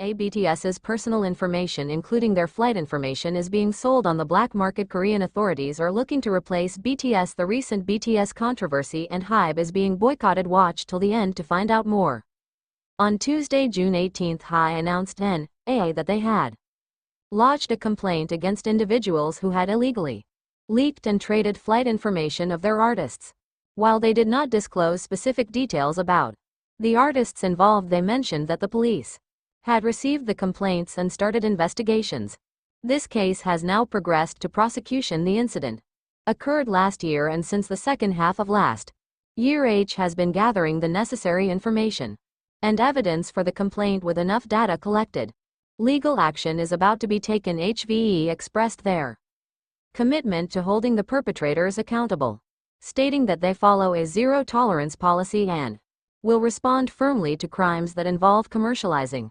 BTS's personal information, including their flight information, is being sold on the black market. Korean authorities are looking to replace BTS. The recent BTS controversy and hype is being boycotted. Watch till the end to find out more. On Tuesday, June 18, HYBE announced that they had lodged a complaint against individuals who had illegally leaked and traded flight information of their artists. While they did not disclose specific details about the artists involved, they mentioned that the police had received the complaints and started investigations. This case has now progressed to prosecution. The incident occurred last year, and since the second half of last year, HYBE has been gathering the necessary information and evidence for the complaint. With enough data collected, legal action is about to be taken. HYBE expressed their commitment to holding the perpetrators accountable, stating that they follow a zero-tolerance policy and will respond firmly to crimes that involve commercializing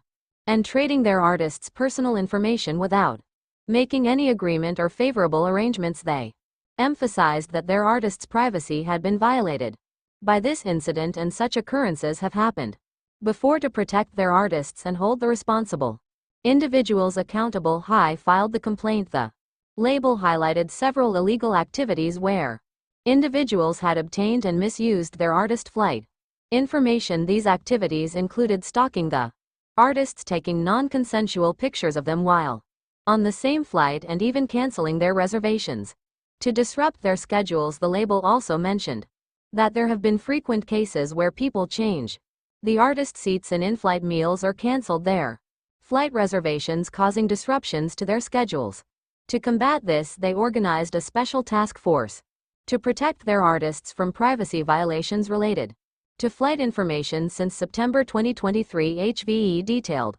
and trading their artists' personal information without making any agreement or favorable arrangements. They emphasized that their artists' privacy had been violated by this incident, and such occurrences have happened before. To protect their artists and hold the responsible individuals accountable, HYBE filed the complaint. The label highlighted several illegal activities where individuals had obtained and misused their artist flight information. These activities included stalking the artists, taking non-consensual pictures of them while on the same flight, and even canceling their reservations to disrupt their schedules. The label also mentioned that there have been frequent cases where people change the artist seats and in-flight meals or canceled their flight reservations, causing disruptions to their schedules. To combat this, they organized a special task force to protect their artists from privacy violations related to flight information. Since September 2023, HYBE detailed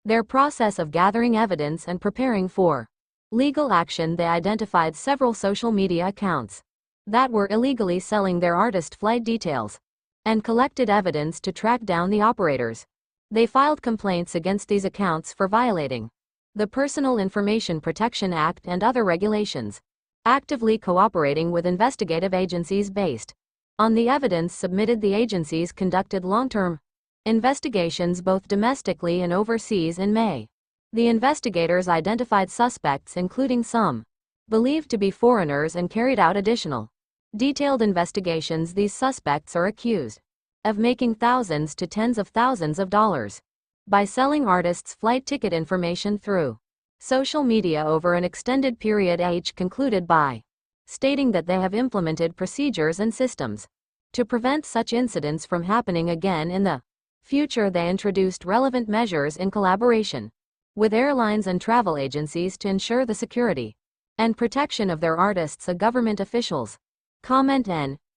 their process of gathering evidence and preparing for legal action. They identified several social media accounts that were illegally selling their artist flight details and collected evidence to track down the operators. They filed complaints against these accounts for violating the Personal Information Protection Act and other regulations, actively cooperating with investigative agencies based on the evidence submitted. The agencies conducted long-term investigations both domestically and overseas. In May, the investigators identified suspects, including some believed to be foreigners, and carried out additional detailed investigations. These suspects are accused of making thousands to tens of thousands of dollars by selling artists' flight ticket information through social media over an extended period. HYBE concluded by stating that they have implemented procedures and systems to prevent such incidents from happening again in the future. They introduced relevant measures in collaboration with airlines and travel agencies to ensure the security and protection of their artists. A government official's comment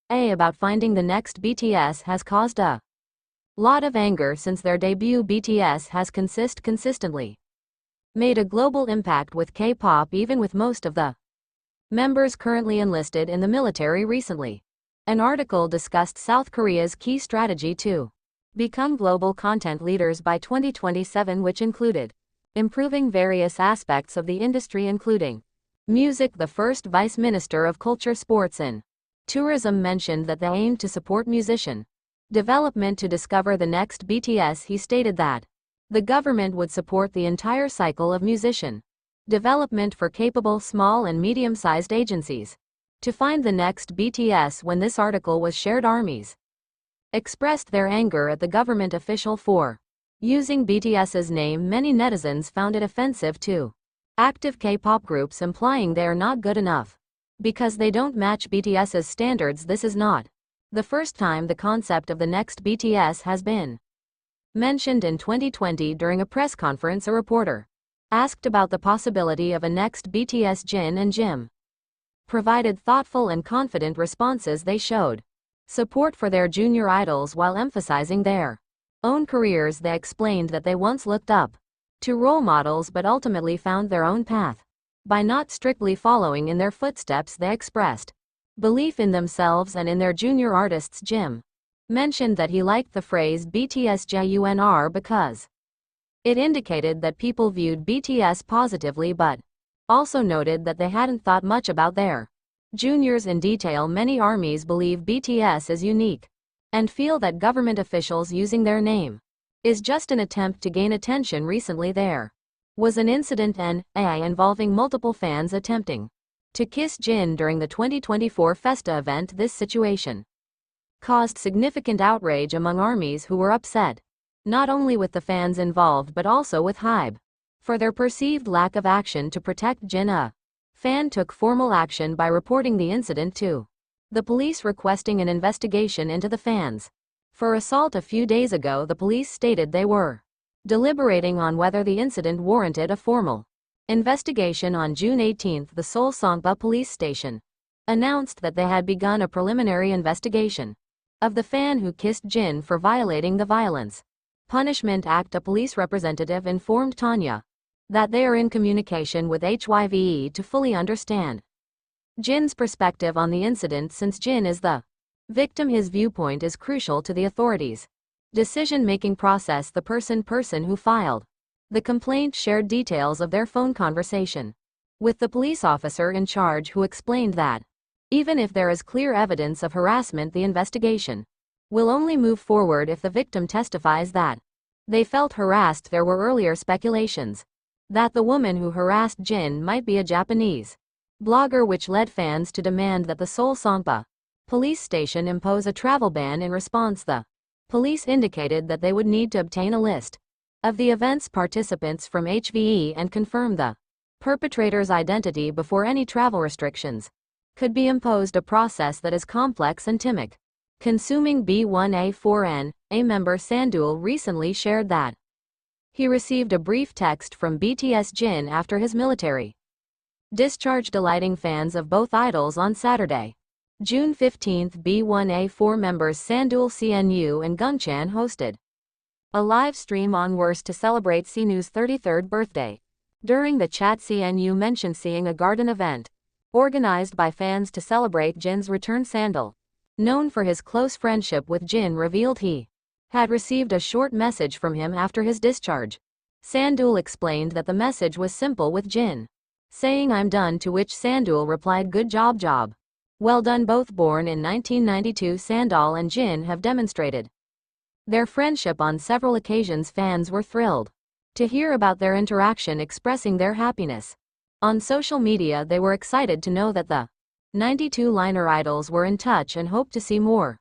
about finding the next BTS has caused a lot of anger. Since their debut, BTS has consistently made a global impact with K-pop, even with most of the members currently enlisted in the military. Recently, an article discussed South Korea's key strategy to become global content leaders by 2027, which included improving various aspects of the industry, including music. The first Vice Minister of Culture, Sports and Tourism mentioned that they aim to support musician development to discover the next BTS. He stated that the government would support the entire cycle of musician development for capable small and medium-sized agencies to find the next BTS. When this article was shared, armies expressed their anger at the government official for using BTS's name. Many netizens found it offensive to active K-pop groups, implying they are not good enough because they don't match BTS's standards. This is not the first time the concept of the next BTS has been mentioned. In 2020, during a press conference, a reporter asked about the possibility of a next BTS. Jin and Jim provided thoughtful and confident responses. They showed support for their junior idols while emphasizing their own careers. They explained that they once looked up to role models but ultimately found their own path by not strictly following in their footsteps. They expressed belief in themselves and in their junior artists. Jim mentioned that he liked the phrase BTS JUNR because it indicated that people viewed BTS positively, but also noted that they hadn't thought much about their juniors in detail. Many armies believe BTS is unique and feel that government officials using their name is just an attempt to gain attention. Recently there was an incident involving multiple fans attempting to kiss Jin during the 2024 Festa event. This situation caused significant outrage among ARMYs who were upset not only with the fans involved but also with HYBE for their perceived lack of action to protect Jin. A fan took formal action by reporting the incident to the police, requesting an investigation into the fans for assault. A few days ago, the police stated they were deliberating on whether the incident warranted a formal investigation. On June 18, the Seoul Songpa police station announced that they had begun a preliminary investigation of the fan who kissed Jin for violating the Violence Punishment Act. A police representative informed Tanya that they are in communication with HYVE to fully understand Jin's perspective on the incident. Since Jin is the victim, his viewpoint is crucial to the authorities' decision-making process. The person who filed the complaint shared details of their phone conversation with the police officer in charge, who explained that even if there is clear evidence of harassment, the investigation will only move forward if the victim testifies that they felt harassed. There were earlier speculations that the woman who harassed Jin might be a Japanese blogger, which led fans to demand that the Seoul Songpa police station impose a travel ban. In response, the police indicated that they would need to obtain a list of the event's participants from HVE and confirm the perpetrator's identity before any travel restrictions could be imposed, a process that is complex and time-consuming. B1A4N, a member Sandul, recently shared that he received a brief text from BTS Jin after his military discharge, delighting fans of both idols. On Saturday, June 15, B1A4 members Sandul, CNU and Gungchan hosted a live stream on Worst to celebrate Sinu's 33rd birthday. During the chat, CNU mentioned seeing a garden event organized by fans to celebrate Jin's return. Sandul, known for his close friendship with Jin, revealed he had received a short message from him after his discharge. Sandul explained that the message was simple, with Jin saying "I'm done," to which Sandul replied, "Good job. Well done." Both born in 1992, Sandul and Jin have demonstrated their friendship on several occasions. Fans were thrilled to hear about their interaction, expressing their happiness on social media. They were excited to know that the 92-liner idols were in touch and hoped to see more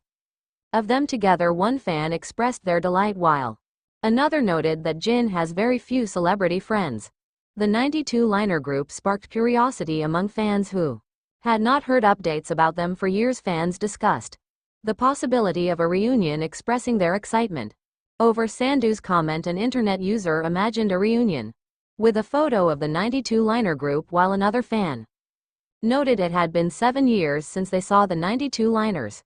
of them together. One fan expressed their delight, while another noted that Jin has very few celebrity friends. The 92-liner group sparked curiosity among fans who had not heard updates about them for years. Fans discussed the possibility of a reunion, expressing their excitement over Sandu's comment. An internet user imagined a reunion with a photo of the 92-liner group, while another fan noted it had been 7 years since they saw the 92-liners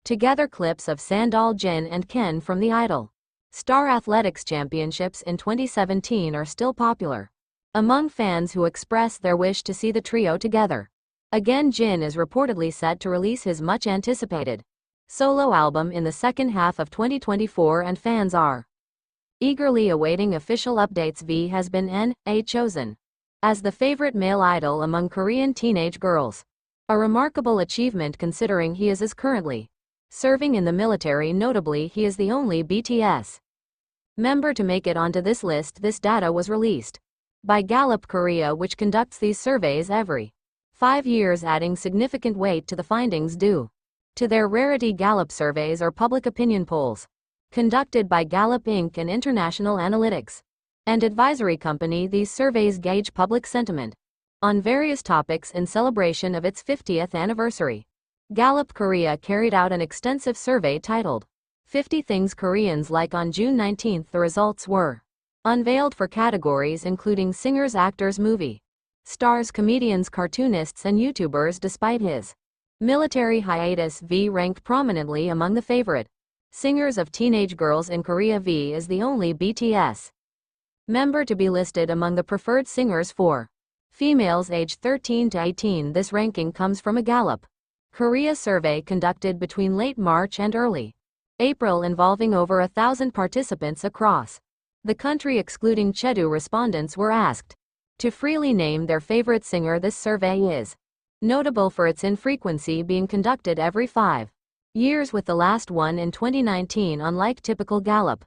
together. Clips of Sandal, Jin and Ken from the Idol Star Athletics Championships in 2017 are still popular among fans who express their wish to see the trio together again. Jin is reportedly set to release his much-anticipated solo album in the second half of 2024, and fans are eagerly awaiting official updates. V has been chosen as the favorite male idol among Korean teenage girls, a remarkable achievement considering he is currently serving in the military. Notably, he is the only BTS member to make it onto this list. This data was released by Gallup Korea, which conducts these surveys every 5 years, adding significant weight to the findings due to their rarity. Gallup surveys are public opinion polls conducted by Gallup Inc., an international analytics and advisory company. These surveys gauge public sentiment on various topics in celebration of its 50th anniversary. Gallup Korea carried out an extensive survey titled 50 Things Koreans Like on June 19. The results were unveiled for categories including singers, actors, movie stars, comedians, cartoonists, and YouTubers. Despite his military hiatus, V ranked prominently among the favorite singers of teenage girls in Korea. V is the only BTS member to be listed among the preferred singers for females aged 13 to 18. This ranking comes from a Gallup Korea survey conducted between late March and early April, involving over 1,000 participants across the country. Excluding Chedu, respondents were asked to freely name their favorite singer. This survey is notable for its infrequency, being conducted every 5 years, with the last one in 2019. Unlike typical Gallup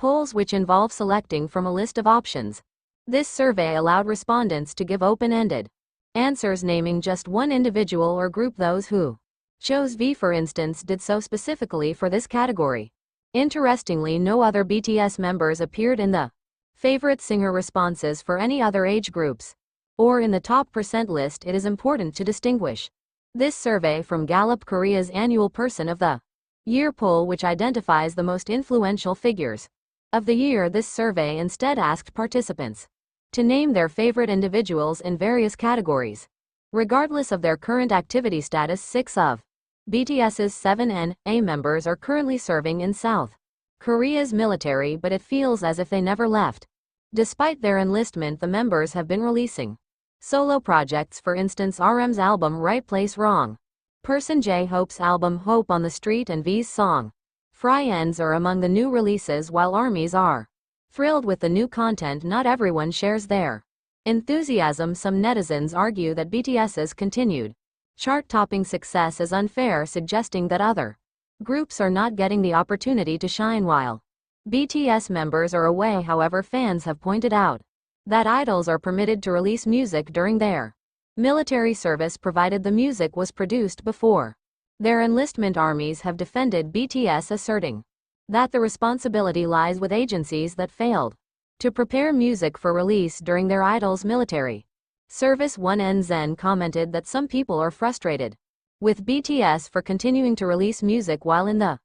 polls which involve selecting from a list of options. This survey allowed respondents to give open-ended answers naming just one individual or group. Those who chose V, for instance, did so specifically for this category. Interestingly, no other BTS members appeared in the favorite singer responses for any other age groups or in the top percent list. It is important to distinguish this survey from Gallup Korea's annual Person of the Year poll, which identifies the most influential figures of the year. This survey instead asked participants to name their favorite individuals in various categories, regardless of their current activity status. 6 of BTS's 7 members are currently serving in South Korea's military, but it feels as if they never left. Despite their enlistment, the members have been releasing solo projects, for instance RM's album Right Place Wrong Person, J-Hope's album Hope on the Street, and V's song Friends are among the new releases. While ARMYs are thrilled with the new content, not everyone shares their enthusiasm. Some netizens argue that BTS's continued chart-topping success is unfair, suggesting that other groups are not getting the opportunity to shine while BTS members are away. However, fans have pointed out that idols are permitted to release music during their military service, provided the music was produced before their enlistment. ARMYs have defended BTS, asserting that the responsibility lies with agencies that failed to prepare music for release during their idols' military service. 1NZen commented that some people are frustrated with BTS for continuing to release music while in the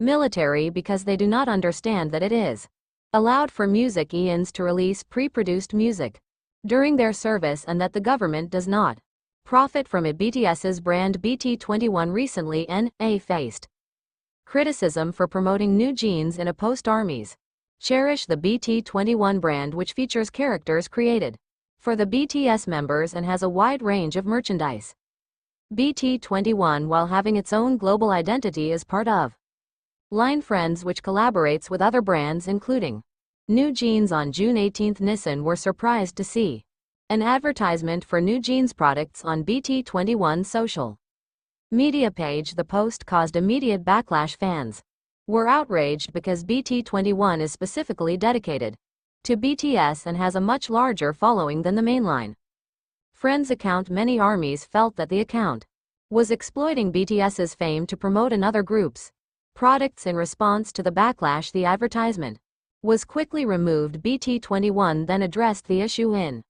military because they do not understand that it is allowed for music ENs to release pre-produced music during their service and that the government does not profit from it. BTS's brand BT21 recently faced criticism for promoting new jeans in a post-ARMYs cherish the BT21 brand, which features characters created for the BTS members and has a wide range of merchandise. BT21, while having its own global identity, is part of Line Friends, which collaborates with other brands including New Jeans. On June 18, Nissan were surprised to see an advertisement for New Jeans products on BT21's social media page. The post caused immediate backlash. Fans were outraged because BT21 is specifically dedicated to BTS and has a much larger following than the mainline Friends account. Many ARMYs felt that the account was exploiting BTS's fame to promote another group's products. In response to the backlash, the advertisement was quickly removed. BT21 then addressed the issue in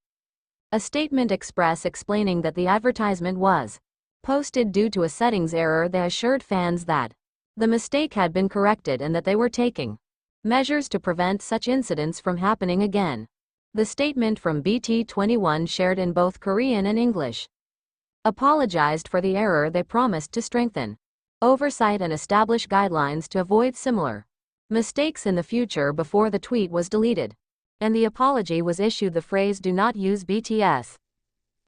a statement express explaining that the advertisement was posted due to a settings error. They assured fans that the mistake had been corrected and that they were taking measures to prevent such incidents from happening again. The statement from BT21, shared in both Korean and English, apologized for the error. They promised to strengthen oversight and establish guidelines to avoid similar mistakes in the future. Before the tweet was deleted and the apology was issued, the phrase "do not use BTS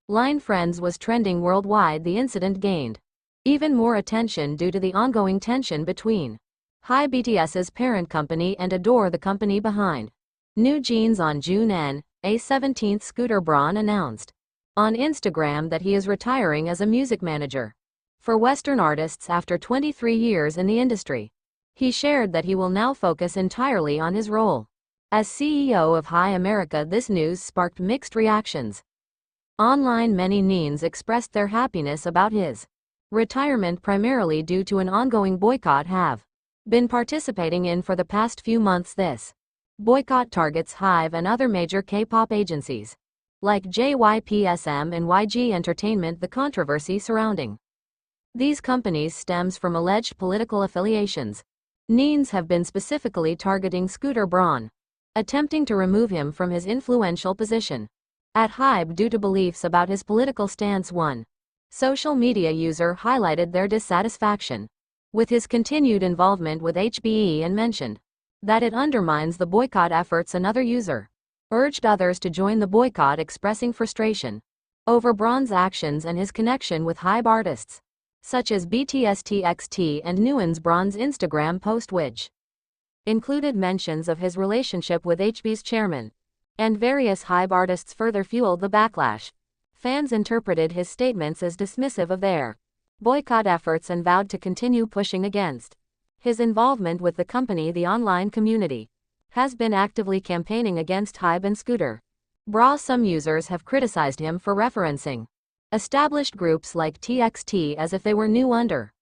Line Friends" was trending worldwide. The incident gained even more attention due to the ongoing tension between HYBE, BTS's parent company, and Adore, the company behind New Jeans. On June 17, Scooter Braun announced on Instagram that he is retiring as a music manager for Western artists after 23 years in the industry. He shared that he will now focus entirely on his role as CEO of HYBE America. This news sparked mixed reactions online. Many neens expressed their happiness about his retirement, primarily due to an ongoing boycott have been participating in for the past few months. This boycott targets HYBE and other major K-pop agencies like JYPSM and YG Entertainment. The controversy surrounding these companies stems from alleged political affiliations. Neens have been specifically targeting Scooter Braun, attempting to remove him from his influential position at HYBE due to beliefs about his political stance. One social media user highlighted their dissatisfaction with his continued involvement with HBE and mentioned that it undermines the boycott efforts. Another user urged others to join the boycott, expressing frustration over Braun's actions and his connection with HYBE artists such as Bts'S Taekook and Nuon's. Braun's Instagram post, which included mentions of his relationship with HB's chairman and various HYBE artists, further fueled the backlash. Fans interpreted his statements as dismissive of their boycott efforts and vowed to continue pushing against his involvement with the company. The online community has been actively campaigning against HYBE and Scooter Braun. Some users have criticized him for referencing established groups like TXT as if they were new under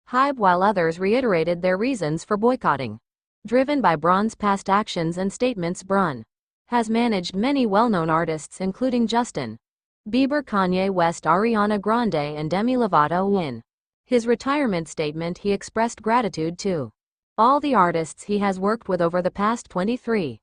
HYBE, while others reiterated their reasons for boycotting. Driven by Braun's past actions and statements, Braun has managed many well-known artists including Justin Bieber, Kanye West, Ariana Grande, and Demi Lovato. In his retirement statement, he expressed gratitude to all the artists he has worked with over the past 23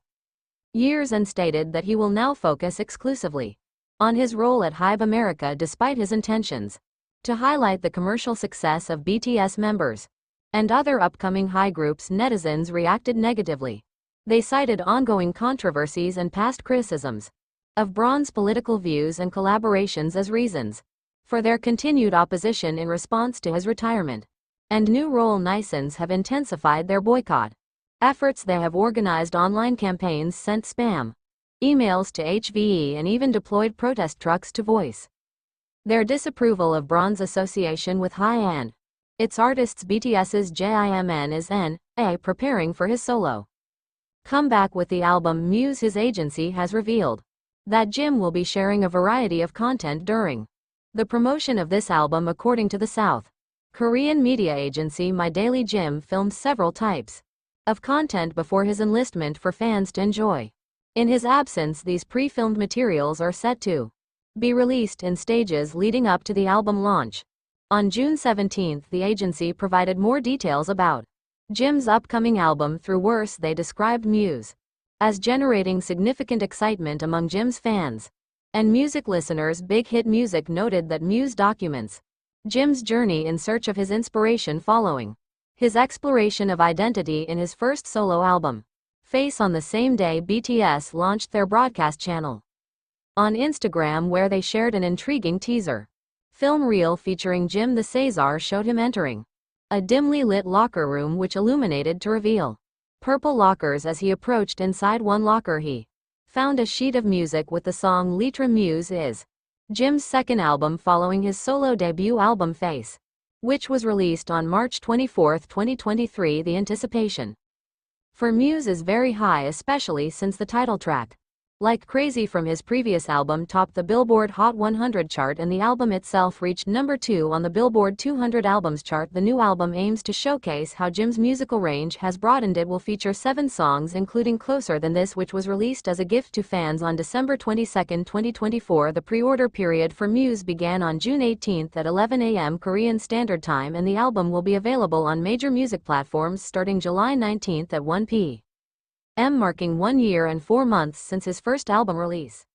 years and stated that he will now focus exclusively on his role at HYBE America, despite his intentions to highlight the commercial success of BTS members and other upcoming HYBE groups. Netizens reacted negatively. They cited ongoing controversies and past criticisms of Braun's political views and collaborations as reasons for their continued opposition in response to his retirement and new role. Netizens have intensified their boycott efforts. They have organized online campaigns, sent spam emails to HVE, and even deployed protest trucks to voice their disapproval of Braun's association with HYBE and its artists. BTS's Jimin is preparing for his solo comeback with the album Muse. His agency has revealed that Jim will be sharing a variety of content during the promotion of this album. According to the South Korean media agency My Daily, Jim filmed several types of content before his enlistment for fans to enjoy. In his absence, these pre-filmed materials are set to be released in stages leading up to the album launch. On June 17, the agency provided more details about Jim's upcoming album through Worse. They described Muse as generating significant excitement among Jim's fans and music listeners. Big Hit Music noted that Muse documents Jim's journey in search of his inspiration following his exploration of identity in his first solo album, Face. On the same day, BTS launched their broadcast channel on Instagram, where they shared an intriguing teaser film reel featuring Jim. The César showed him entering a dimly lit locker room which illuminated to reveal purple lockers. As he approached inside one locker, he found a sheet of music with the song Litre. Muse is Jim's second album following his solo debut album Face, which was released on March 24, 2023. The anticipation for Muse is very high, especially since the title track, Like Crazy, from his previous album topped the Billboard Hot 100 chart, and the album itself reached number 2 on the Billboard 200 albums chart. The new album aims to showcase how Jim's musical range has broadened. It will feature 7 songs, including Closer Than This, which was released as a gift to fans on December 22, 2024. The pre-order period for Muse began on June 18 at 11 a.m. Korean Standard Time, and the album will be available on major music platforms starting July 19 at 1 p.m., marking 1 year and 4 months since his first album release.